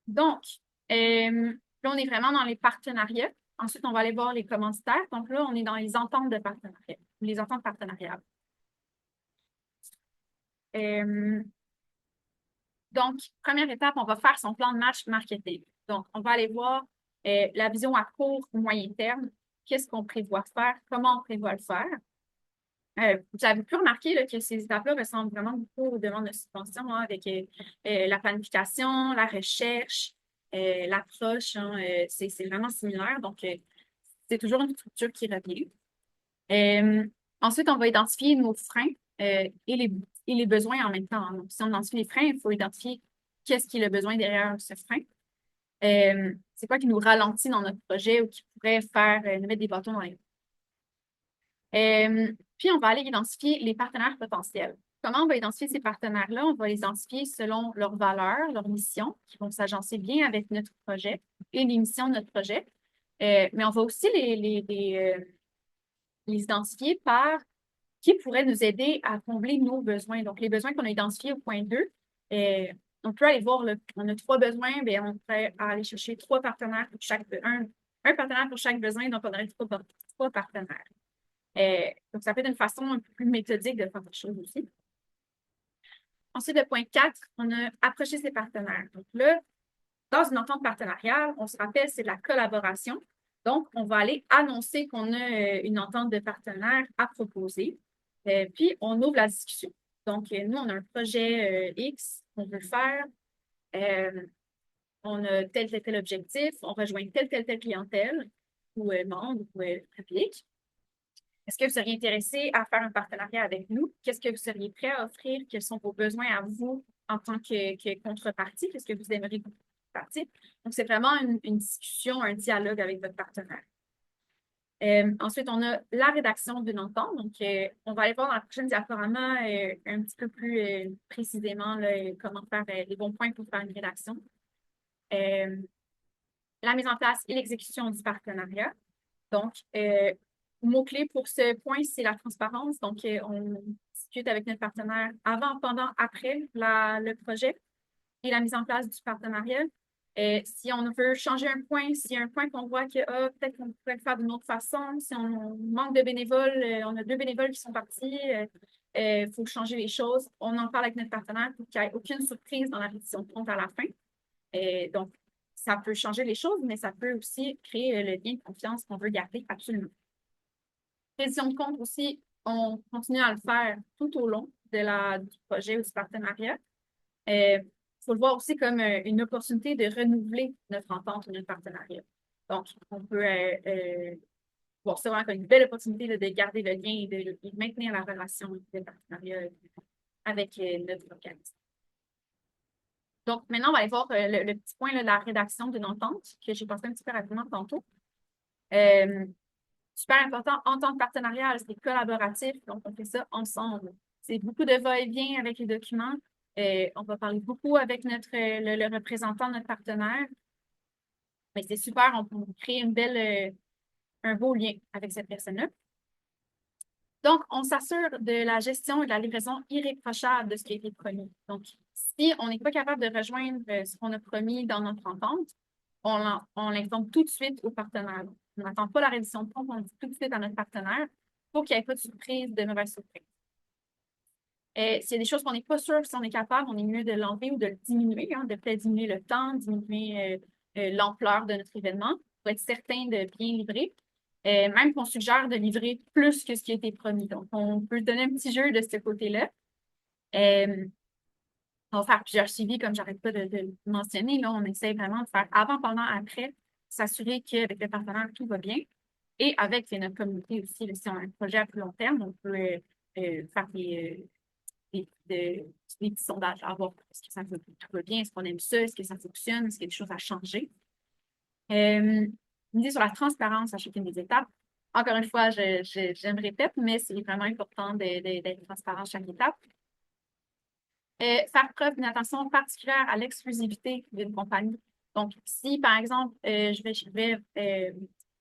Donc, là, on est vraiment dans les partenariats. Ensuite, on va aller voir les commanditaires. Donc là, on est dans les ententes de partenariat, les ententes partenariales. Donc, première étape, on va faire son plan de match marketing. Donc, on va aller voir la vision à court ou moyen terme. Qu'est-ce qu'on prévoit faire? Comment on prévoit le faire? Vous avez pu remarquer là, que ces étapes-là ressemblent vraiment beaucoup aux demandes de subvention hein, avec la planification, la recherche, l'approche. Hein, c'est vraiment similaire. Donc, c'est toujours une structure qui revient. Ensuite, on va identifier nos freins et les besoins en même temps. Hein. Donc, si on identifie les freins, il faut identifier qu'est-ce qui est le besoin derrière ce frein. C'est quoi qui nous ralentit dans notre projet ou qui pourrait faire nous mettre des bâtons dans les roues. Puis, on va aller identifier les partenaires potentiels. Comment on va identifier ces partenaires-là? On va les identifier selon leurs valeurs, leurs missions, qui vont s'agencer bien avec notre projet et les missions de notre projet. Mais on va aussi les identifier par qui pourrait nous aider à combler nos besoins. Donc, les besoins qu'on a identifiés au point 2, on peut aller voir, là, on a 3 besoins, bien, on pourrait aller chercher 3 partenaires pour un partenaire pour chaque besoin, donc on aurait 3 partenaires. Donc, ça peut être une façon un peu plus méthodique de faire les choses aussi. Ensuite, le point 4, on a approché ses partenaires. Donc là, dans une entente partenariale, on se rappelle, c'est de la collaboration. Donc, on va aller annoncer qu'on a une entente de partenaires à proposer. Puis, on ouvre la discussion. Donc, nous, on a un projet X qu'on veut faire. On a tel objectif. On rejoint telle clientèle ou membre ou public. Est-ce que vous seriez intéressé à faire un partenariat avec nous? Qu'est-ce que vous seriez prêt à offrir? Quels sont vos besoins à vous en tant que contrepartie? Qu'est-ce que vous aimeriez contrepartie? Donc, c'est vraiment une discussion, un dialogue avec votre partenaire. Ensuite, on a la rédaction d'une entente. Donc, on va aller voir dans la prochaine diaporama un petit peu plus précisément là, comment faire les bons points pour faire une rédaction. la mise en place et l'exécution du partenariat. Donc, mot-clé pour ce point, c'est la transparence. Donc, on discute avec notre partenaire avant, pendant, après le projet et la mise en place du partenariat. Si on veut changer un point, s'il y a un point qu'on voit que peut-être qu'on pourrait le faire d'une autre façon, si on manque de bénévoles, on a 2 bénévoles qui sont partis, il faut changer les choses. On en parle avec notre partenaire pour qu'il n'y ait aucune surprise dans la révision de compte à la fin. Donc, ça peut changer les choses, mais ça peut aussi créer le lien de confiance qu'on veut garder absolument. Révision de compte aussi, on continue à le faire tout au long du projet ou du partenariat. Il faut le voir aussi comme une opportunité de renouveler notre entente ou notre partenariat. Donc, on peut voir ça vraiment comme une belle opportunité de garder le lien et de maintenir la relation de partenariat avec notre organisme. Donc, maintenant, on va aller voir le petit point de la rédaction d'une entente que j'ai passé un petit peu rapidement tantôt. Super important, entente partenariale, c'est collaboratif, donc on fait ça ensemble. C'est beaucoup de va-et-vient avec les documents. On va parler beaucoup avec le représentant de notre partenaire. Mais c'est super, on peut créer un beau lien avec cette personne-là. Donc, on s'assure de la gestion et de la livraison irréprochable de ce qui a été promis. Donc, si on n'est pas capable de rejoindre ce qu'on a promis dans notre entente, on l'informe tout de suite au partenaire. On n'attend pas la révision de compte, on le dit tout de suite à notre partenaire pour qu'il n'y ait pas de surprise, de mauvaise surprise. S'il y a des choses qu'on n'est pas sûr si on est capable, on est mieux de l'enlever ou de le diminuer, de peut-être diminuer le temps, diminuer l'ampleur de notre événement pour être certain de bien livrer. Même qu'on suggère de livrer plus que ce qui a été promis. Donc, on peut donner un petit jeu de ce côté-là. On va faire plusieurs suivis, comme j'arrête pas de le mentionner. Là, on essaie vraiment de faire avant, pendant, après, s'assurer qu'avec le partenaire, tout va bien. Et avec notre communauté aussi, là, si on a un projet à plus long terme, on peut faire des petits sondages à voir est-ce que tout va bien, est-ce qu'on aime ça, est-ce que ça fonctionne, est-ce qu'il y a des choses à changer. Une idée sur la transparence à chacune des étapes. Encore une fois, je me répète, mais c'est vraiment important d'être transparent à chaque étape. Faire preuve d'une attention particulière à l'exclusivité d'une compagnie. Donc, si, par exemple, je vais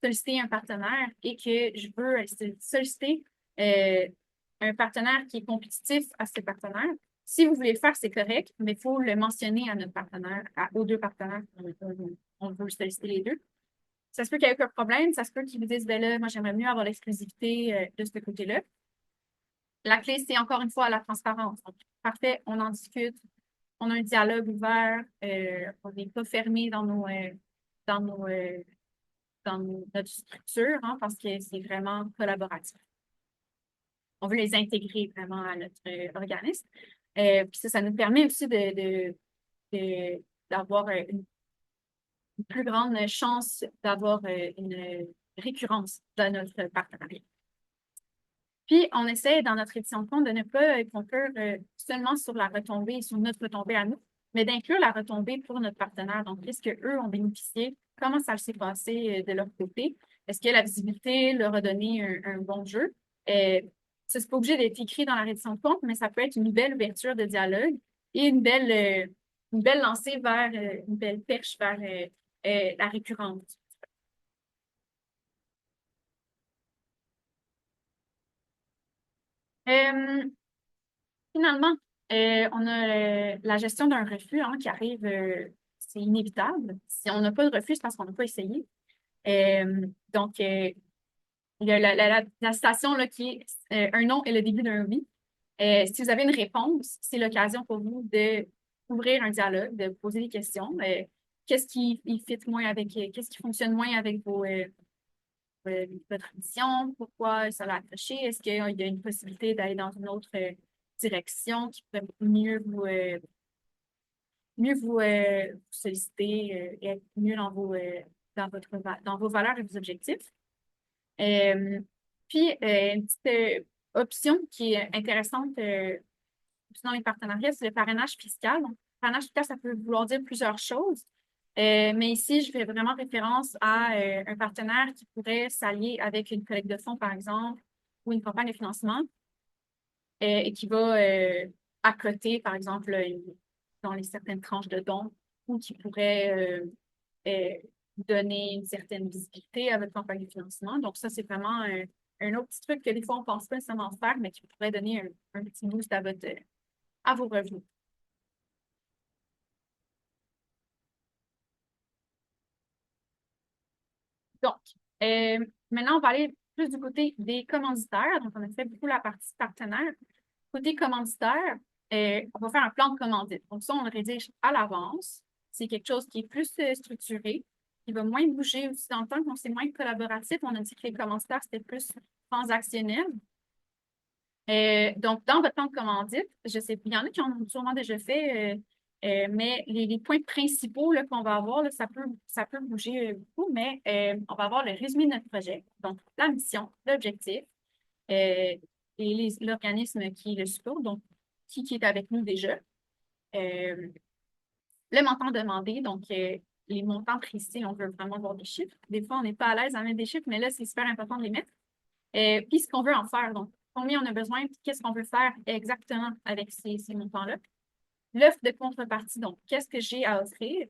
solliciter un partenaire et que je veux solliciter un partenaire qui est compétitif à ce partenaire, si vous voulez le faire, c'est correct, mais il faut le mentionner à notre partenaire, aux 2 partenaires. On veut solliciter les 2. Ça se peut qu'il y ait aucun problème, ça se peut qu'ils vous disent, ben là, moi, j'aimerais mieux avoir l'exclusivité de ce côté-là. La clé, c'est encore une fois la transparence. Donc, parfait, on en discute, on a un dialogue ouvert, on n'est pas fermé dans notre structure, parce que c'est vraiment collaboratif. On veut les intégrer vraiment à notre organisme. Puis ça nous permet aussi d'avoir une plus grande chance d'avoir une récurrence dans notre partenariat. Puis, on essaie, dans notre édition de compte, de ne pas conclure seulement sur la retombée, sur notre retombée à nous, mais d'inclure la retombée pour notre partenaire. Donc, qu'est-ce qu'eux ont bénéficié? Comment ça s'est passé de leur côté? Est-ce que la visibilité leur a donné un bon jeu? Ça, c'est pas obligé d'être écrit dans la reddition de compte, mais ça peut être une belle ouverture de dialogue et une belle lancée vers, une belle perche vers la récurrence. Finalement, on a la gestion d'un refus qui arrive, c'est inévitable. Si on n'a pas de refus, c'est parce qu'on n'a pas essayé. Donc, il y a la citation là, qui est un non est le début d'un oui. Si vous avez une réponse, c'est l'occasion pour vous d'ouvrir un dialogue, de poser des questions. Qu'est-ce qui fit moins avec, qu'est-ce qui fonctionne moins avec votre mission? Pourquoi ça l'a accroché? Est-ce qu'il y a une possibilité d'aller dans une autre direction qui pourrait mieux vous solliciter et être mieux dans vos valeurs et vos objectifs? Puis, une petite option qui est intéressante dans les partenariats, c'est le parrainage fiscal. Donc, le parrainage fiscal, ça peut vouloir dire plusieurs choses. Mais ici, je fais vraiment référence à un partenaire qui pourrait s'allier avec une collecte de fonds, par exemple, ou une campagne de financement, et qui va accoter, par exemple, dans les certaines tranches de dons, ou qui pourrait donner une certaine visibilité à votre campagne de financement. Donc, ça, c'est vraiment un autre petit truc que des fois, on ne pense pas nécessairement faire, mais qui pourrait donner un petit boost à vos revenus. Donc, maintenant, on va aller plus du côté des commanditaires. Donc, on a fait beaucoup la partie partenaire. Côté commanditaire, on va faire un plan de commandite. Donc, ça, on le rédige à l'avance. C'est quelque chose qui est plus structuré, qui va moins bouger aussi dans le temps, donc c'est moins collaboratif. On a dit que les commanditaires, c'était plus transactionnel. Donc, dans votre plan de commandite, je sais, il y en a qui en ont sûrement déjà fait, mais les points principaux qu'on va avoir, là, ça peut bouger beaucoup, mais on va avoir le résumé de notre projet, donc la mission, l'objectif, et l'organisme qui le supporte, donc qui est avec nous déjà, euh, le montant demandé, donc les montants précis, on veut vraiment voir des chiffres. Des fois, on n'est pas à l'aise à mettre des chiffres, mais là, c'est super important de les mettre. Puis ce qu'on veut en faire, donc combien on a besoin, puis qu'est-ce qu'on veut faire exactement avec ces montants-là. L'offre de contrepartie, donc qu'est-ce que j'ai à offrir.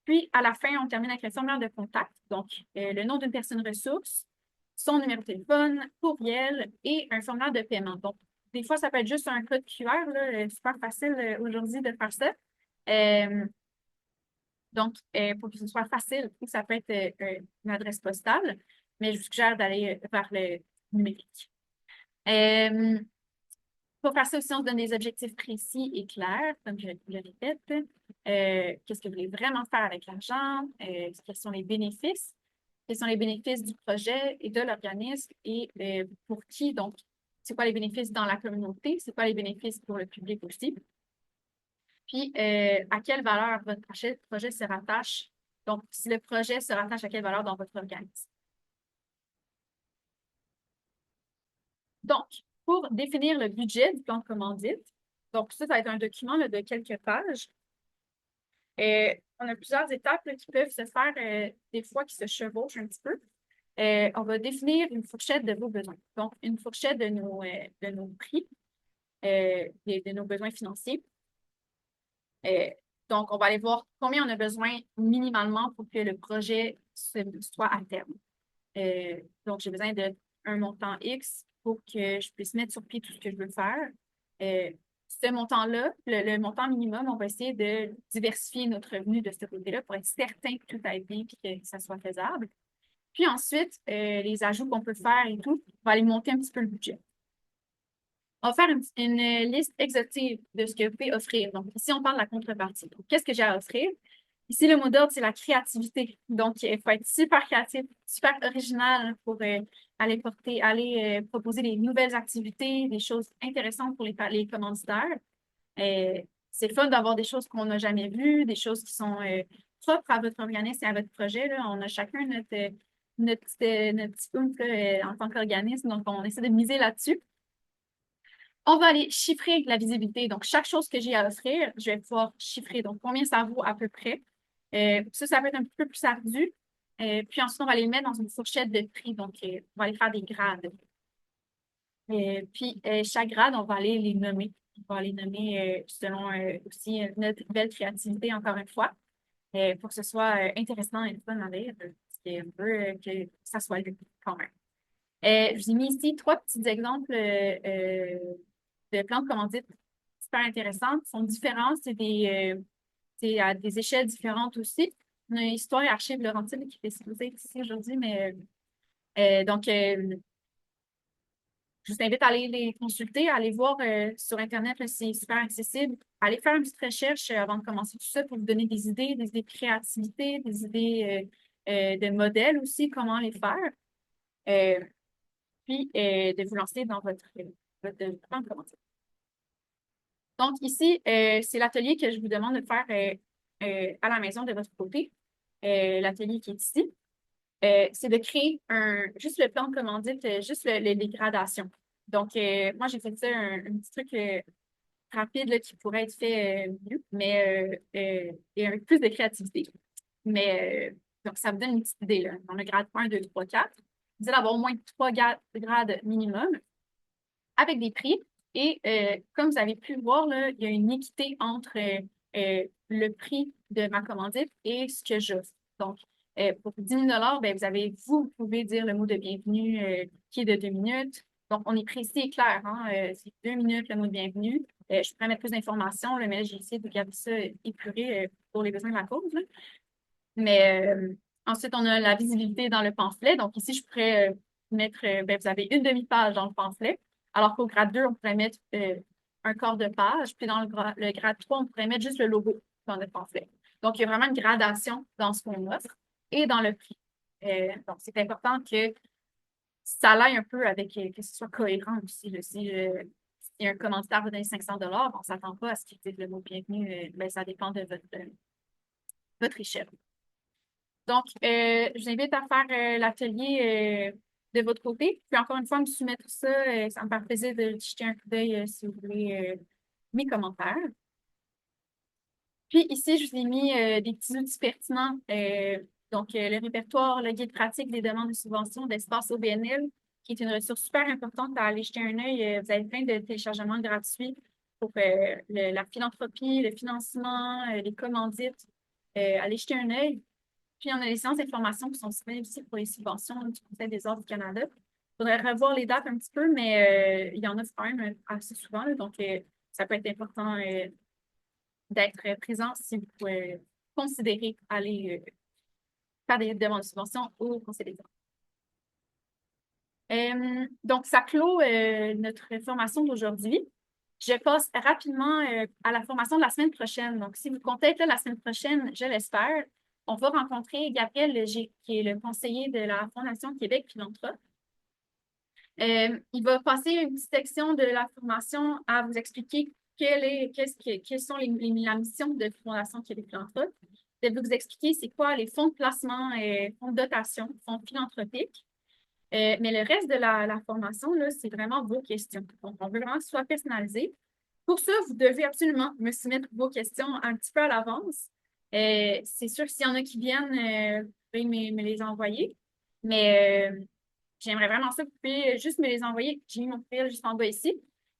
Puis à la fin, on termine avec le formulaire de contact, donc le nom d'une personne ressource, son numéro de téléphone, courriel et un formulaire de paiement. Donc, des fois, ça peut être juste un code QR, là, super facile aujourd'hui de faire ça. Donc, pour que ce soit facile, ça peut être une adresse postale, mais je vous suggère d'aller vers le numérique. Pour faire ça aussi, on se donne des objectifs précis et clairs, comme je le répète. Qu'est-ce que vous voulez vraiment faire avec l'argent? Quels sont les bénéfices? Quels sont les bénéfices du projet et de l'organisme et pour qui? Donc, c'est quoi les bénéfices dans la communauté? C'est quoi les bénéfices pour le public aussi? Puis, à quelle valeur votre projet se rattache? Donc, si le projet se rattache à quelle valeur dans votre organisme? Donc, pour définir le budget du plan de commandite, donc ça va être un document là, de quelques pages. On a plusieurs étapes là, qui peuvent se faire des fois qui se chevauchent un petit peu. On va définir une fourchette de vos besoins. Donc, une fourchette de nos prix, de nos besoins financiers. Donc, on va aller voir combien on a besoin minimalement pour que le projet soit à terme. Donc, j'ai besoin d'un montant X pour que je puisse mettre sur pied tout ce que je veux faire. Ce montant-là, le montant minimum, on va essayer de diversifier notre revenu de ce côté-là pour être certain que tout aille bien et que ça soit faisable. Puis ensuite, les ajouts qu'on peut faire et tout, on va aller monter un petit peu le budget. On va faire une liste exhaustive de ce que vous pouvez offrir. Donc, ici, on parle de la contrepartie. Qu'est-ce que j'ai à offrir? Ici, le mot d'ordre, c'est la créativité. Donc, il faut être super créatif, super original pour aller proposer des nouvelles activités, des choses intéressantes pour les commanditaires. C'est le fun d'avoir des choses qu'on n'a jamais vues, des choses qui sont propres à votre organisme et à votre projet. Là. On a chacun notre petit oomph en tant qu'organisme, donc on essaie de miser là-dessus. On va aller chiffrer la visibilité. Donc, chaque chose que j'ai à offrir, je vais pouvoir chiffrer. Donc, combien ça vaut à peu près. Ça peut être un petit peu plus ardu. Puis ensuite, on va aller le mettre dans une fourchette de prix. Donc, on va aller faire des grades. Puis, chaque grade, on va aller les nommer. On va les nommer selon aussi notre belle créativité, encore une fois, pour que ce soit intéressant et fun à lire. Parce qu'on veut que ça soit lu quand même. Je vous ai mis ici 3 petits exemples de plans de commandite super intéressants. Ils sont différents. C'est à des échelles différentes aussi. On a Histoire et Archives Laurentides qui fait exposer ici aujourd'hui, mais donc, je vous invite à aller les consulter, à aller voir sur Internet, c'est super accessible. Allez faire une petite recherche avant de commencer tout ça pour vous donner des idées de créativité, des idées de modèles aussi, comment les faire. Puis de vous lancer dans votre plan de commandite. Donc, ici, c'est l'atelier que je vous demande de faire à la maison de votre côté. L'atelier qui est ici. C'est de créer juste le plan de commandite, juste les gradations. Donc, moi, j'ai fait ça, un petit truc rapide là, qui pourrait être fait mieux, mais et avec plus de créativité. Mais donc, ça vous donne une petite idée. Là. Dans le grade 1, 2, 3, 4, vous allez avoir au moins 3 grades minimum avec des prix. Et comme vous avez pu le voir, là, il y a une équité entre le prix de ma commandite et ce que j'offre. Donc, Pour 10 000 ben, vous pouvez dire le mot de bienvenue qui est de 2 minutes. Donc, on est précis et clair, hein? C'est 2 minutes le mot de bienvenue. Je pourrais mettre plus d'informations, là, mais là, j'ai essayé de garder ça épuré pour les besoins de la cause, là. Mais ensuite, on a la visibilité dans le pamphlet. Donc, ici, je pourrais mettre, ben, vous avez une demi-page dans le pamphlet, alors qu'au grade 2, on pourrait mettre un quart de page. Puis dans le grade 3, on pourrait mettre juste le logo dans notre pamphlet. Donc, il y a vraiment une gradation dans ce qu'on offre et dans le prix. Donc, c'est important que ça aille un peu avec, que ce soit cohérent aussi. Là. Si un commentaire va donner 500 on ne s'attend pas à ce qu'il dise le mot bienvenue. Ben, ça dépend de votre échelle. Donc, je vous invite à faire l'atelier de votre côté. Puis encore une fois, me soumettre ça. Ça me fait plaisir de jeter un coup d'œil si vous voulez mes commentaires. Puis ici, je vous ai mis des petits outils pertinents. Donc, le répertoire, le guide pratique des demandes de subvention d'Espace OBNL, qui est une ressource super importante à aller jeter un œil. Vous avez plein de téléchargements gratuits pour la philanthropie, le financement, les commandites. Allez jeter un œil. Puis, on a les séances d'information qui sont disponibles aussi pour les subventions du Conseil des arts du Canada. Il faudrait revoir les dates un petit peu, mais il y en a quand même assez souvent. Là, donc, ça peut être important d'être présent si vous pouvez considérer aller faire des demandes de subvention au Conseil des arts. Donc, ça clôt notre formation d'aujourd'hui. Je passe rapidement à la formation de la semaine prochaine. Donc, si vous comptez être là la semaine prochaine, je l'espère, on va rencontrer Gabriel Léger, qui est le conseiller de la Fondation Québec Philanthrope. Il va passer une petite section de la formation à vous expliquer quelles sont la mission de la Fondation Québec Philanthrope. Je vais vous expliquer c'est quoi les fonds de placement, fonds de dotation, fonds philanthropiques. Mais le reste de la formation, là, c'est vraiment vos questions. Donc, on veut vraiment que ce soit personnalisé. Pour ça, vous devez absolument me soumettre vos questions un petit peu à l'avance. C'est sûr que s'il y en a qui viennent, vous pouvez me les envoyer. Mais j'aimerais vraiment ça que vous puissiez juste me les envoyer. J'ai mis mon courriel juste en bas ici.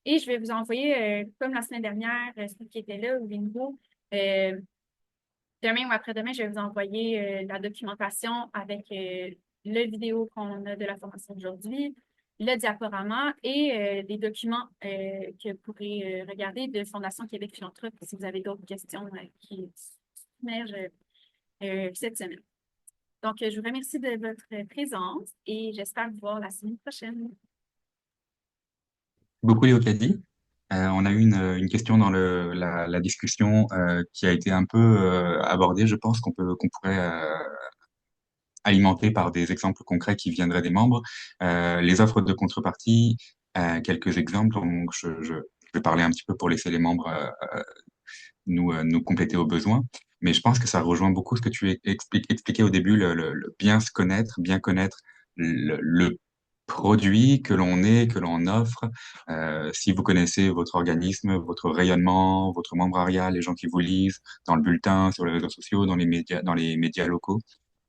Et je vais vous envoyer, comme la semaine dernière, ceux qui étaient là ou les nouveaux. Demain ou après-demain, je vais vous envoyer la documentation avec le vidéo qu'on a de la formation d'aujourd'hui, le diaporama et des documents que vous pourrez regarder de Fondation Québec Philanthrope si vous avez d'autres questions qui submergent cette semaine. Donc, je vous remercie de votre présence et j'espère vous voir la semaine prochaine. Beaucoup, Léocadie. On a eu une question dans la discussion qui a été un peu abordée. Je pense qu'on pourrait alimenter par des exemples concrets qui viendraient des membres. Les offres de contrepartie, quelques exemples. Donc, je vais parler un petit peu pour laisser les membres nous compléter au besoin. Mais je pense que ça rejoint beaucoup ce que tu expliquais au début, bien se connaître, bien connaître le produit que l'on est, que l'on offre. Si vous connaissez votre organisme, votre rayonnement, votre membrariat, les gens qui vous lisent dans le bulletin, sur les réseaux sociaux, dans les médias locaux,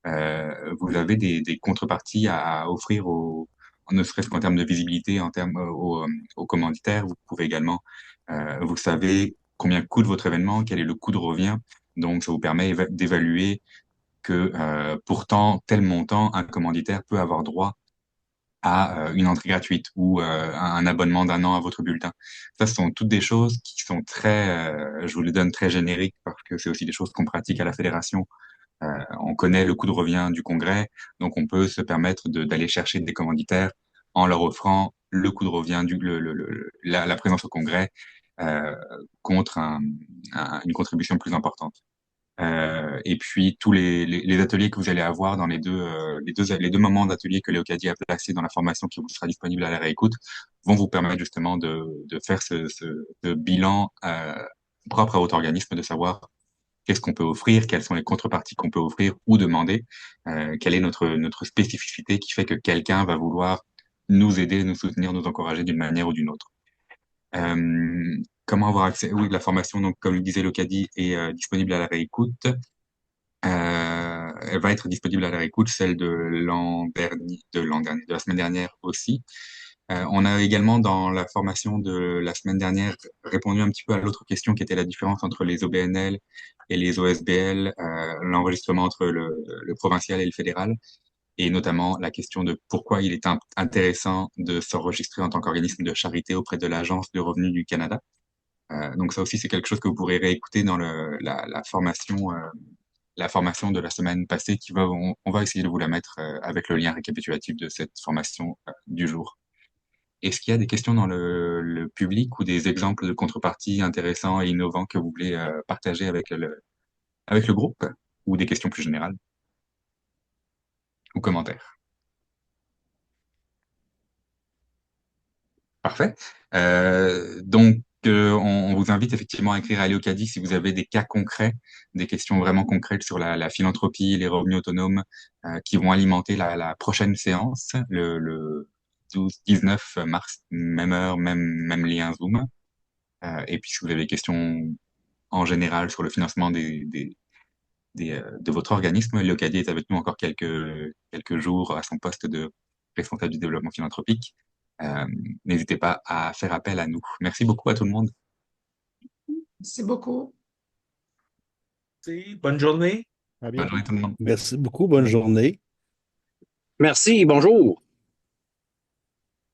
vous avez des contreparties à offrir ne serait-ce qu'en termes de visibilité, en termes aux commanditaires. Vous pouvez également, vous savez combien coûte votre événement, quel est le coût de revient. Donc, ça vous permet d'évaluer que pourtant, tel montant, un commanditaire peut avoir droit à une entrée gratuite ou un abonnement d'un an à votre bulletin. Ça, ce sont toutes des choses qui sont je vous les donne très génériques parce que c'est aussi des choses qu'on pratique à la fédération. On connaît le coût de revient du congrès, donc on peut se permettre d'aller chercher des commanditaires en leur offrant le coût de revient la présence au congrès euh, contre une contribution plus importante. Et puis tous les ateliers que vous allez avoir dans les deux moments d'atelier que Léocadie a placés dans la formation qui vous sera disponible à la réécoute vont vous permettre justement de faire ce bilan propre à votre organisme, de savoir qu'est-ce qu'on peut offrir, quelles sont les contreparties qu'on peut offrir ou demander, quelle est notre spécificité qui fait que quelqu'un va vouloir nous aider, nous soutenir, nous encourager d'une manière ou d'une autre. Comment avoir accès? Oui, la formation, donc, comme le disait Locadi, est disponible à la réécoute. Elle va être disponible à la réécoute, celle de l'an dernier, de la semaine dernière aussi. On a également, dans la formation de la semaine dernière, répondu un petit peu à l'autre question qui était la différence entre les OBNL et les OSBL, l'enregistrement entre le provincial et le fédéral, et notamment la question de pourquoi il est intéressant de s'enregistrer en tant qu'organisme de charité auprès de l'Agence de revenus du Canada. Donc ça aussi, c'est quelque chose que vous pourrez réécouter dans la formation de la semaine passée, on va essayer de vous la mettre avec le lien récapitulatif de cette formation du jour. Est-ce qu'il y a des questions dans le public ou des exemples de contreparties intéressants et innovants que vous voulez partager avec le groupe ou des questions plus générales ou commentaires? Parfait. On vous invite effectivement à écrire à Léocadie si vous avez des cas concrets, des questions vraiment concrètes sur la philanthropie, les revenus autonomes, qui vont alimenter la prochaine séance, le 12-19 mars, même heure, même lien Zoom. Et puis, si vous avez des questions en général sur le financement de votre organisme, Léocadie est avec nous encore quelques jours à son poste de responsable du développement philanthropique. Euh, N'hésitez pas à faire appel à nous. Merci beaucoup à tout le monde. Merci beaucoup. Merci. Bonne journée. À Bonne bientôt. journée tout le monde. Merci beaucoup. Bonne journée. Merci, bonjour.